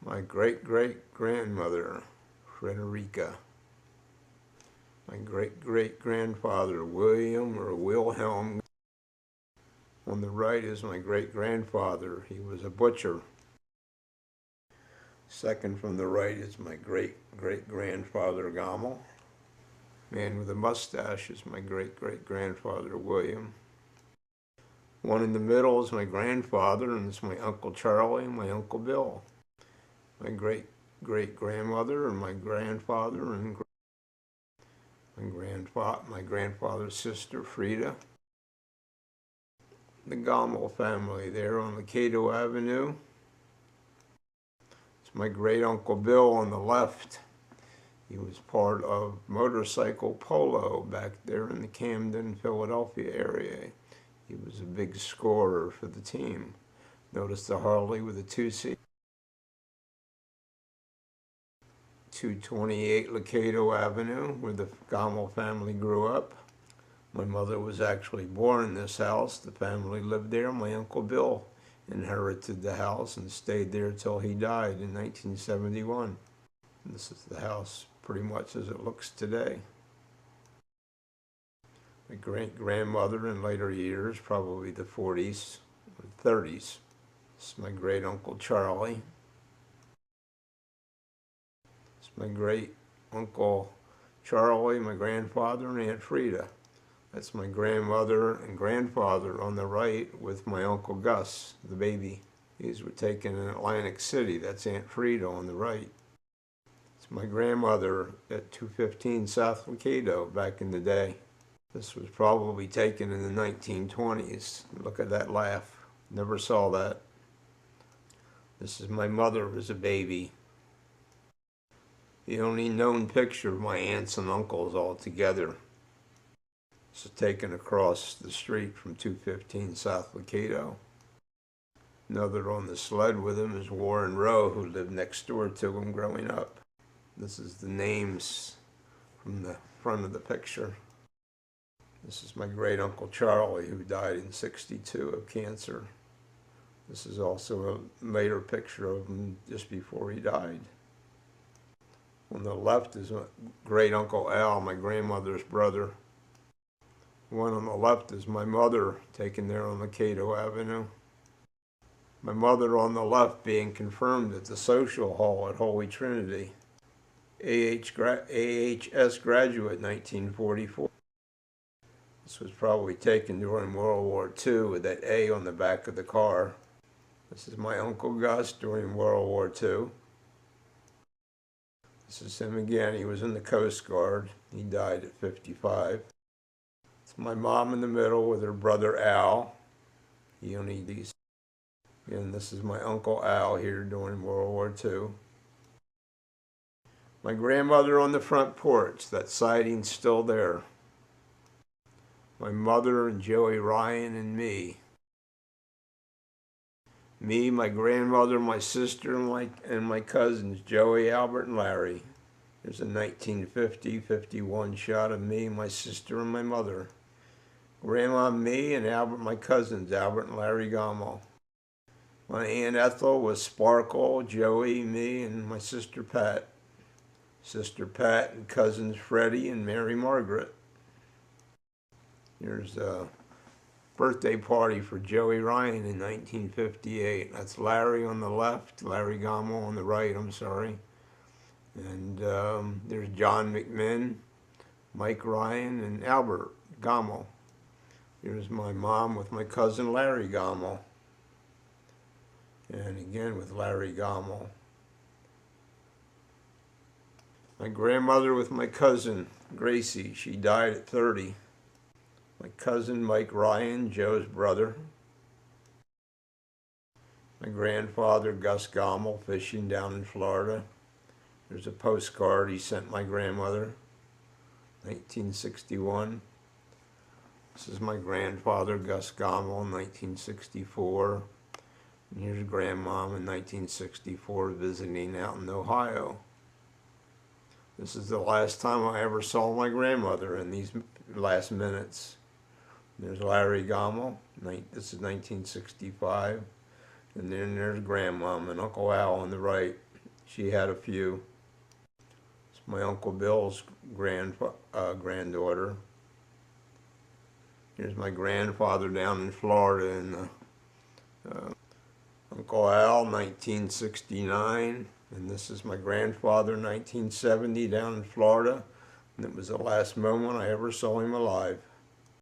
My great-great-grandmother, Frederica. My great-great-grandfather, William or Wilhelm. On the right is my great-grandfather. He was a butcher. Second from the right is my great-great-grandfather, Gommel. Man with a mustache is my great-great-grandfather, William. One in the middle is my grandfather, and it's my Uncle Charlie and my Uncle Bill. My great-great-grandmother and my grandfather and my grandfather's sister, Frida. The Gommel family there on Cato Avenue. It's my great-uncle Bill on the left. He was part of motorcycle polo back there in the Camden, Philadelphia area. He was a big scorer for the team. Notice the Harley with a 2-seat. 228 Cato Avenue, where the Gommel family grew up. My mother was actually born in this house. The family lived there. My Uncle Bill inherited the house and stayed there till he died in 1971. And this is the house pretty much as it looks today. My great-grandmother in later years, probably the 40s or 30s. This is my great-uncle Charlie. It's my great-uncle Charlie, my grandfather, and Aunt Frida. That's my grandmother and grandfather on the right with my Uncle Gus, the baby. These were taken in Atlantic City. That's Aunt Frida on the right. It's my grandmother at 215 South Cato back in the day. This was probably taken in the 1920s. Look at that laugh. Never saw that. This is my mother as a baby. The only known picture of my aunts and uncles all together. This is taken across the street from 215 South Cato. Another on the sled with him is Warren Rowe, who lived next door to him growing up. This is the names from the front of the picture. This is my great-uncle Charlie, who died in '62 of cancer. This is also a later picture of him just before he died. On the left is my great-uncle Al, my grandmother's brother. One on the left is my mother, taken there on Cato Avenue. My mother on the left being confirmed at the social hall at Holy Trinity. AHS graduate, 1944. This was probably taken during World War II with that A on the back of the car. This is my Uncle Gus during World War II. This is him again. He was in the Coast Guard. He died at 55. It's my mom in the middle with her brother Al. He only these. And this is my Uncle Al here during World War II. My grandmother on the front porch. That siding's still there. My mother and Joey Ryan and me. Me, my grandmother, my sister, and my cousins, Joey, Albert, and Larry. There's a 1950-51 shot of me, my sister, and my mother. Grandma, me, and Albert, my cousins, Albert and Larry Gommel. My Aunt Ethel was Sparkle, Joey, me, and my sister Pat. Sister Pat and cousins Freddie and Mary Margaret. Here's a birthday party for Joey Ryan in 1958. That's Larry on the left, Larry Gommel on the right, I'm sorry. And there's John McMinn, Mike Ryan, and Albert Gommel. Here's my mom with my cousin Larry Gommel. And again with Larry Gommel. My grandmother with my cousin Gracie. She died at 30. My cousin Mike Ryan, Joe's brother. My grandfather Gus Gommel, fishing down in Florida. There's a postcard he sent my grandmother, 1961. This is my grandfather Gus Gommel, 1964. And here's grandmom in 1964 visiting out in Ohio. This is the last time I ever saw my grandmother in these last minutes. There's Larry Gommel, this is 1965. And then there's grandmom and Uncle Al on the right. she had a few. It's my Uncle Bill's granddaughter. Here's my grandfather down in Florida, and Uncle Al, 1969. And this is my grandfather, 1970, down in Florida. And it was the last moment I ever saw him alive.